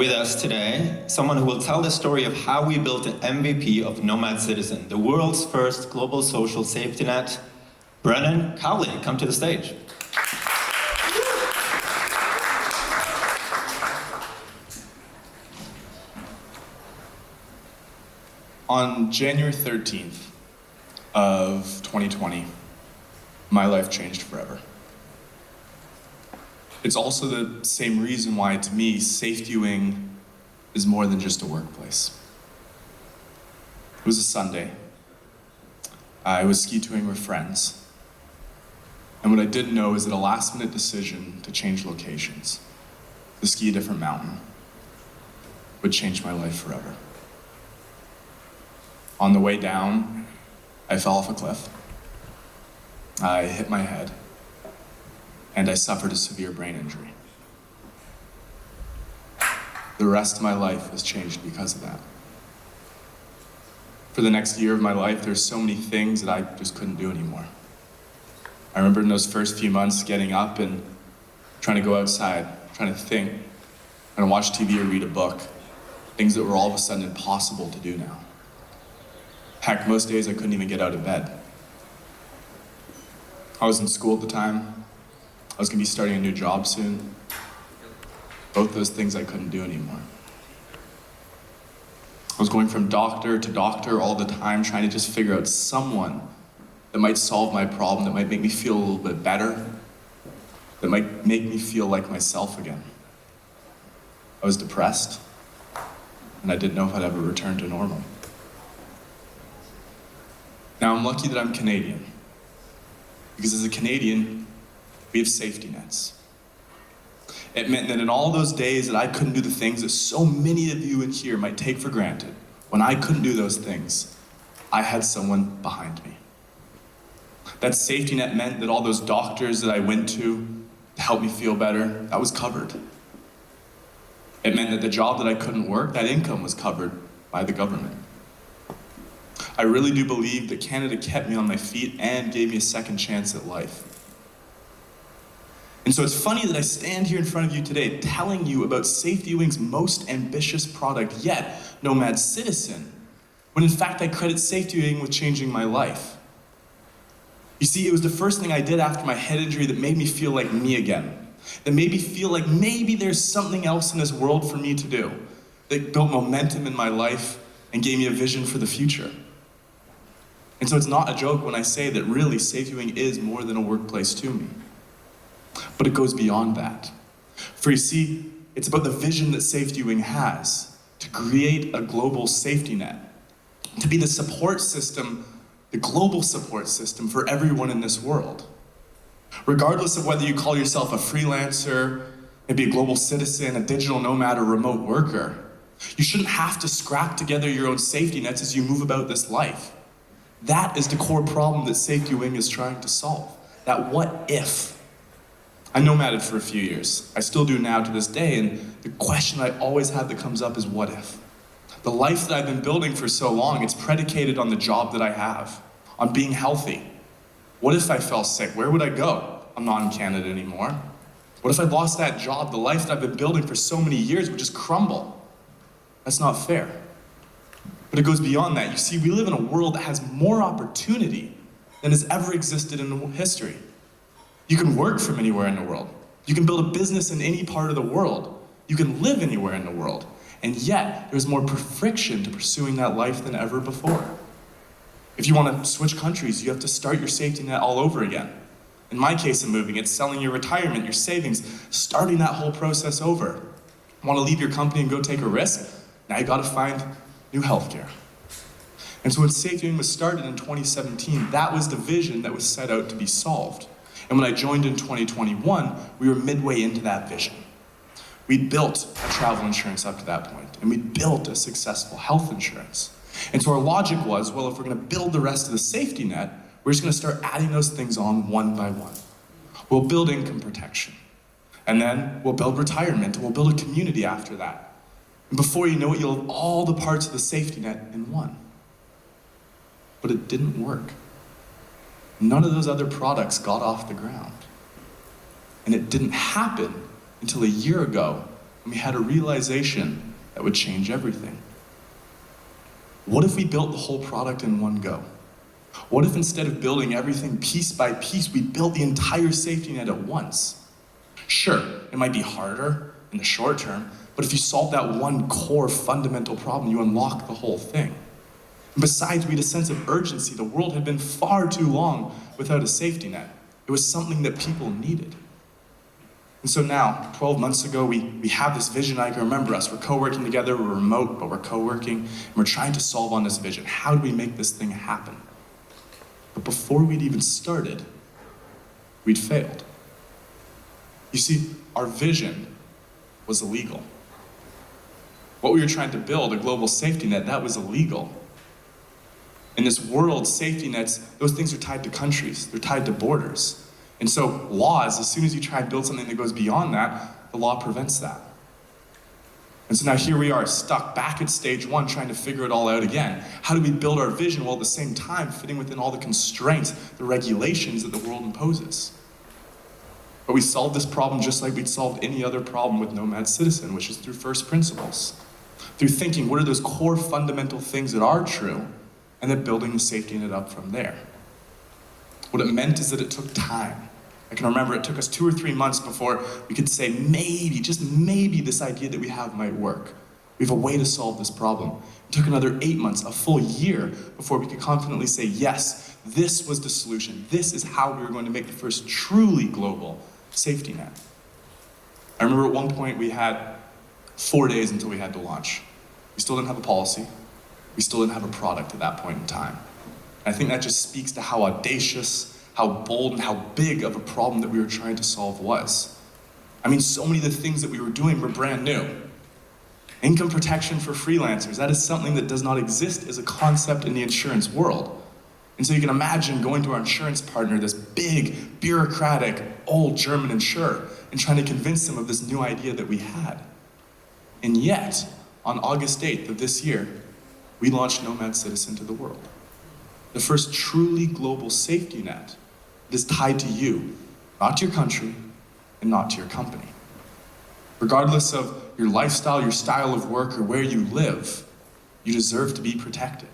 with us today someone who will tell the story of how we built an MVP of Nomad Citizen, the world's first global social safety net. Brennan Cowley, come to the stage. On January 13th of 2020, my life changed forever. It's also the same reason why, to me, SafetyWing is more than just a workplace. It was a Sunday. I was ski touring with friends. And what I didn't know is that a last-minute decision to change locations, to ski a different mountain, would change my life forever. On the way down, I fell off a cliff. I hit my head, and I suffered a severe brain injury. The rest of my life was changed because of that. For the next year of my life, there's so many things that I just couldn't do anymore. I remember in those first few months getting up and trying to go outside, trying to think, trying to watch TV or read a book, things that were all of a sudden impossible to do now. Heck, most days I couldn't even get out of bed. I was in school at the time. I was gonna be starting a new job soon. Both those things I couldn't do anymore. I was going from doctor to doctor all the time, trying to just figure out someone that might solve my problem, that might make me feel a little bit better, that might make me feel like myself again. I was depressed, and I didn't know if I'd ever return to normal. Now, I'm lucky that I'm Canadian, because as a Canadian, we have safety nets. It meant that in all those days that I couldn't do the things that so many of you in here might take for granted, when I couldn't do those things, I had someone behind me. That safety net meant that all those doctors that I went to help me feel better, that was covered. It meant that the job that I couldn't work, that income was covered by the government. I really do believe that Canada kept me on my feet and gave me a second chance at life. And so it's funny that I stand here in front of you today telling you about SafetyWing's most ambitious product yet, Nomad Citizen, when in fact I credit SafetyWing with changing my life. You see, it was the first thing I did after my head injury that made me feel like me again, that made me feel like maybe there's something else in this world for me to do, that built momentum in my life and gave me a vision for the future. And so it's not a joke when I say that really SafetyWing is more than a workplace to me. But it goes beyond that. For you see, it's about the vision that SafetyWing has to create a global safety net, to be the support system, the global support system for everyone in this world. Regardless of whether you call yourself a freelancer, maybe a global citizen, a digital nomad, or remote worker, you shouldn't have to scrap together your own safety nets as you move about this life. That is the core problem that SafetyWing is trying to solve. That what if? I nomaded for a few years. I still do now to this day, and the question I always have that comes up is what if? The life that I've been building for so long, it's predicated on the job that I have, on being healthy. What if I fell sick? Where would I go? I'm not in Canada anymore. What if I lost that job? The life that I've been building for so many years would just crumble. That's not fair. But it goes beyond that. You see, we live in a world that has more opportunity than has ever existed in history. You can work from anywhere in the world. You can build a business in any part of the world. You can live anywhere in the world. And yet, there's more friction to pursuing that life than ever before. If you want to switch countries, you have to start your safety net all over again. In my case of moving, it's selling your retirement, your savings, starting that whole process over. Want to leave your company and go take a risk? Now you got to find new healthcare. And so when SafetyWing was started in 2017, that was the vision that was set out to be solved. And when I joined in 2021, we were midway into that vision. We'd built a travel insurance up to that point, and we'd built a successful health insurance. And so our logic was, well, if we're gonna build the rest of the safety net, we're just gonna start adding those things on one by one. We'll build income protection, and then we'll build retirement, and we'll build a community after that. And before you know it, you'll have all the parts of the safety net in one. But it didn't work. None of those other products got off the ground. And it didn't happen until a year ago and we had a realization that would change everything. What if we built the whole product in one go? What if instead of building everything piece by piece, we built the entire safety net at once? Sure, it might be harder in the short term, but if you solve that one core fundamental problem, you unlock the whole thing. And besides, we had a sense of urgency. The world had been far too long without a safety net. It was something that people needed. And so now, 12 months ago, we have this vision. I can remember us. We're co-working together. We're remote, but we're co-working. And we're trying to solve on this vision. How do we make this thing happen? But before we'd even started, we'd failed. You see, our vision was illegal. What we were trying to build, a global safety net, that was illegal. In this world, safety nets, those things are tied to countries. They're tied to borders. And so laws, as soon as you try and build something that goes beyond that, the law prevents that. And so now here we are, stuck back at stage one, trying to figure it all out again. How do we build our vision while at the same time fitting within all the constraints, the regulations that the world imposes? But we solved this problem just like we'd solved any other problem with Nomad Citizen, which is through first principles. Through thinking, what are those core fundamental things that are true, and then building the safety net up from there. What it meant is that it took time. I can remember it took us 2 or 3 months before we could say maybe, just maybe, this idea that we have might work. We have a way to solve this problem. It took another 8 months, a full year, before we could confidently say, yes, this was the solution. This is how we were going to make the first truly global safety net. I remember at one point we had 4 days until we had to launch. We still didn't have a policy. We still didn't have a product at that point in time. And I think that just speaks to how audacious, how bold, and how big of a problem that we were trying to solve was. I mean, so many of the things that we were doing were brand new. Income protection for freelancers, that is something that does not exist as a concept in the insurance world. And so you can imagine going to our insurance partner, this big, bureaucratic, old German insurer, and trying to convince them of this new idea that we had. And yet, on August 8th of this year, we launched Nomad Citizen to the world. The first truly global safety net that is tied to you, not to your country, and not to your company. Regardless of your lifestyle, your style of work, or where you live, you deserve to be protected.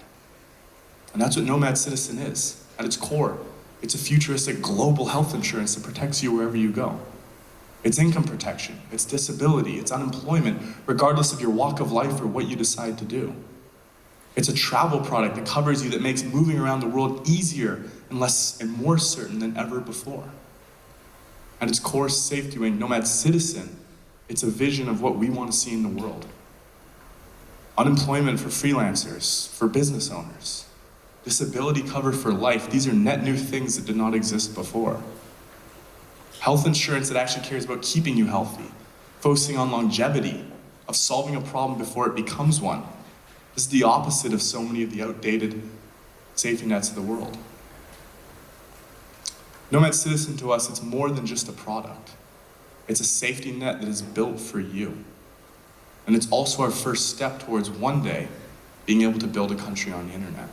And that's what Nomad Citizen is. At its core, it's a futuristic global health insurance that protects you wherever you go. It's income protection, it's disability, it's unemployment, regardless of your walk of life or what you decide to do. It's a travel product that covers you, that makes moving around the world easier and less and more certain than ever before. At its core, SafetyWing, Nomad Citizen, it's a vision of what we want to see in the world. Unemployment for freelancers, for business owners. Disability cover for life. These are net new things that did not exist before. Health insurance that actually cares about keeping you healthy, focusing on longevity, of solving a problem before it becomes one. This is the opposite of so many of the outdated safety nets of the world. Nomad Citizen to us, it's more than just a product. It's a safety net that is built for you. And it's also our first step towards one day being able to build a country on the internet.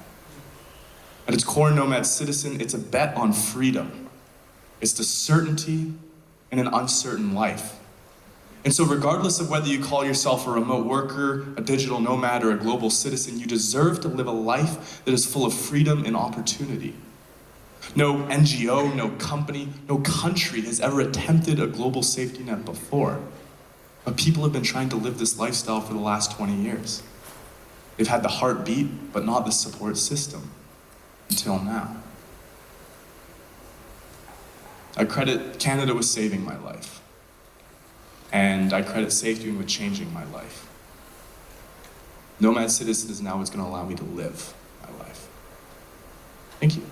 At its core, Nomad Citizen, it's a bet on freedom. It's the certainty in an uncertain life. And so regardless of whether you call yourself a remote worker, a digital nomad, or a global citizen, you deserve to live a life that is full of freedom and opportunity. No NGO, no company, no country has ever attempted a global safety net before. But people have been trying to live this lifestyle for the last 20 years. They've had the heartbeat, but not the support system, until now. I credit Canada with saving my life. And I credit SafetyWing with changing my life. Nomad Citizen is now what's going to allow me to live my life. Thank you.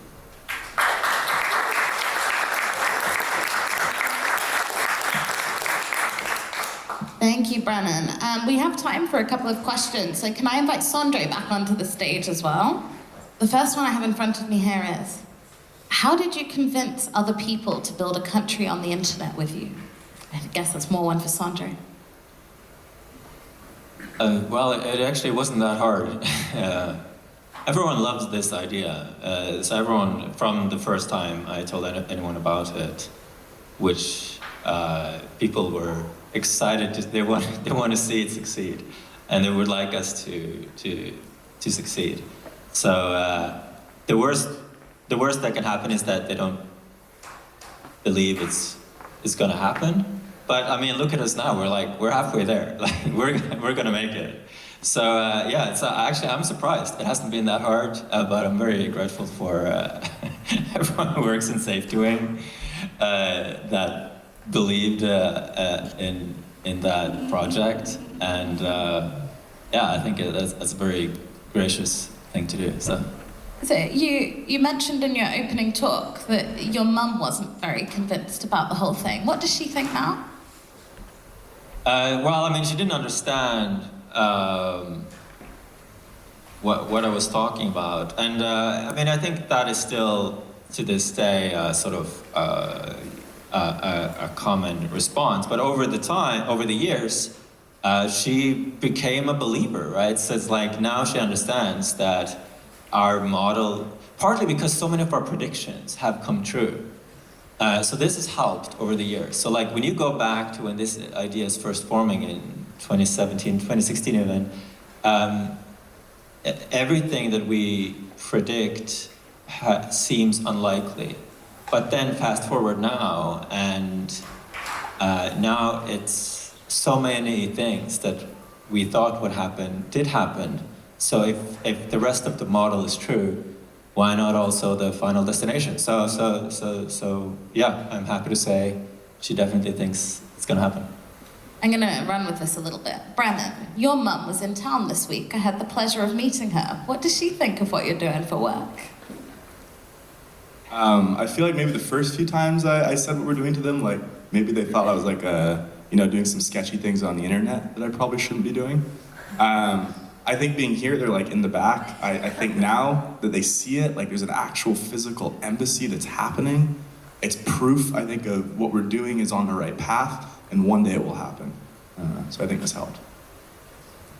Thank you, Brennan. We have time for a couple of questions, so can I invite Sondre back onto the stage as well? The first one I have in front of me here is, how did you convince other people to build a country on the internet with you? I guess that's more one for Sondre. Well, it actually wasn't that hard. Everyone loves this idea. So everyone, from the first time I told anyone about it, which people were excited. They want to see it succeed, and they would like us to succeed. So the worst that can happen is that they don't believe it's going to happen. But I mean, look at us now. We're halfway there. Like we're going to make it. So yeah, it's actually I'm surprised. It hasn't been that hard, but I'm very grateful for everyone who works in SafetyWing that believed in that project, and yeah, I think that's a very gracious thing to do. So you mentioned in your opening talk that your mum wasn't very convinced about the whole thing. What does she think now? Well, I mean, she didn't understand what I was talking about, and I mean, I think that is still to this day sort of a common response. But over the years, she became a believer, right? So it's like now she understands that our model, partly because so many of our predictions have come true. So this has helped over the years. So like when you go back to when this idea is first forming in 2017, 2016 even, everything that we predict seems unlikely. But then fast forward now, and now it's so many things that we thought would happen, did happen. So if the rest of the model is true, why not also the final destination? So yeah, I'm happy to say she definitely thinks it's gonna happen. I'm gonna run with this a little bit. Brennan, your mum was in town this week. I had the pleasure of meeting her. What does she think of what you're doing for work? I feel like maybe the first few times I said what we're doing to them, like maybe they thought I was like, doing some sketchy things on the internet that I probably shouldn't be doing. I think being here, they're like in the back. I think now that they see it, like there's an actual physical embassy that's happening. It's proof, I think, of what we're doing is on the right path, and one day it will happen. So I think this helped.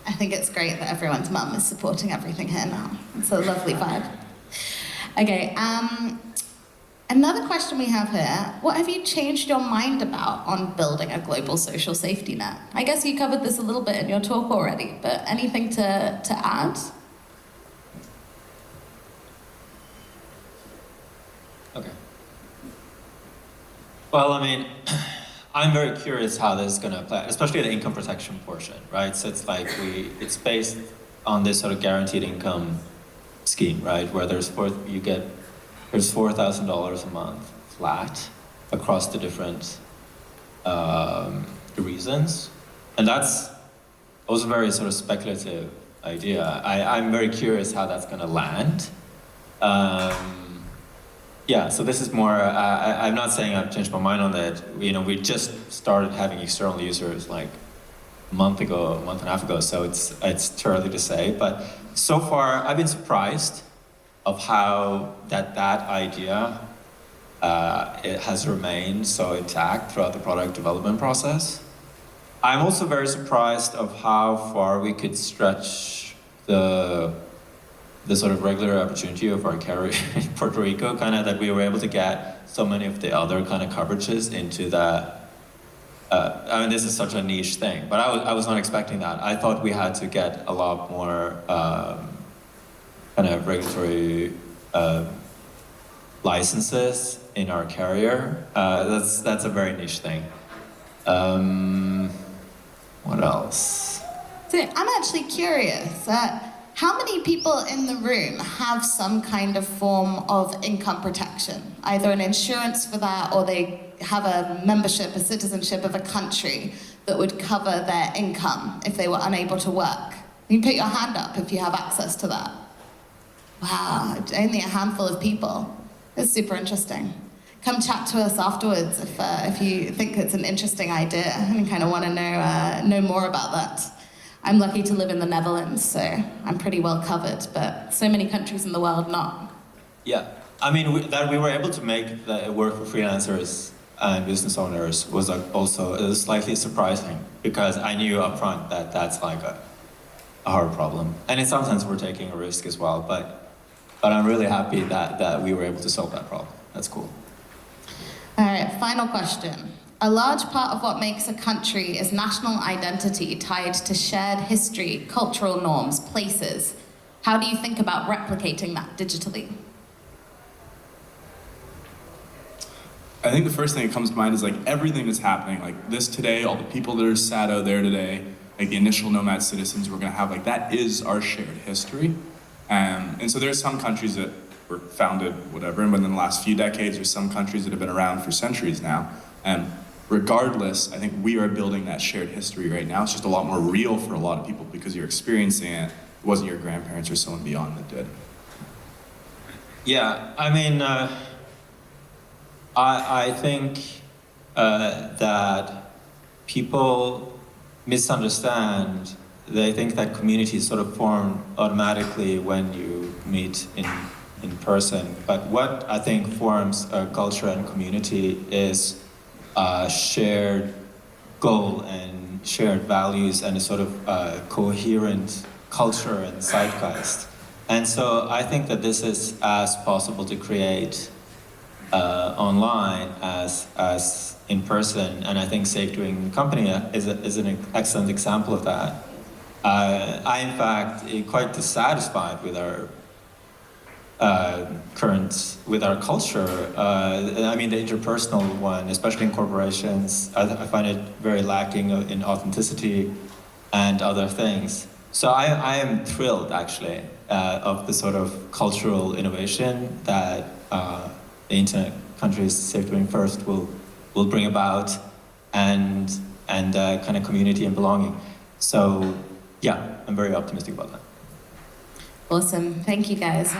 I think it's great that everyone's mum is supporting everything here now. It's a lovely vibe. Okay, another question we have here, what have you changed your mind about on building a global social safety net? I guess you covered this a little bit in your talk already, but anything to add? Okay. Well, I mean, I'm very curious how this is going to play, especially the income protection portion, right? So it's like it's based on this sort of guaranteed income scheme, right? Where there's $4,000 a month flat across the different reasons, and that's also a very sort of speculative idea. I'm very curious how that's going to land. Yeah, so this is more. I'm not saying I've changed my mind on that. We just started having external users like a month and a half ago, so it's too early to say. But so far, I've been surprised of how that idea it has remained so intact throughout the product development process. I'm also very surprised of how far we could stretch the sort of regular opportunity of our carrier in Puerto Rico, kind of that we were able to get so many of the other kind of coverages into that. I mean, this is such a niche thing, but I was not expecting that. I thought we had to get a lot more kind of regulatory licenses in our carrier. That's a very niche thing. What else? So I'm actually curious. How many people in the room have some kind of form of income protection? Either an insurance for that, or they have a membership, a citizenship of a country that would cover their income if they were unable to work. You can put your hand up if you have access to that. Wow, only a handful of people. It's super interesting. Come chat to us afterwards if you think it's an interesting idea and kind of want to know more about that. I'm lucky to live in the Netherlands, so I'm pretty well covered, but so many countries in the world not. Yeah, I mean, that we were able to make the work for freelancers and business owners was also slightly surprising, because I knew up front that that's like a hard problem. And in some sense, we're taking a risk as well, but I'm really happy that we were able to solve that problem. That's cool. All right, final question. A large part of what makes a country is national identity tied to shared history, cultural norms, places. How do you think about replicating that digitally? I think the first thing that comes to mind is like everything that's happening, like this today, all the people that are sat out there today, like the initial nomad citizens we're gonna have, like that is our shared history. And so there's some countries that were founded, whatever, and within the last few decades, there's some countries that have been around for centuries now. Regardless, I think we are building that shared history right now. It's just a lot more real for a lot of people because you're experiencing it. It wasn't your grandparents or someone beyond that did. Yeah, I mean, I think that people misunderstand. They think that communities sort of form automatically when you meet in person. But what I think forms a culture and community is a shared goal and shared values and a sort of coherent culture and zeitgeist. And so I think that this is as possible to create online as in person, and I think SafetyWing company is an excellent example of that. I in fact am quite dissatisfied with our with our culture. I mean the interpersonal one, especially in corporations. I find it very lacking in authenticity and other things. So I am thrilled actually of the sort of cultural innovation that the internet countries SafetyWing first will bring about, and kind of community and belonging. So yeah, I'm very optimistic about that. Awesome, thank you guys.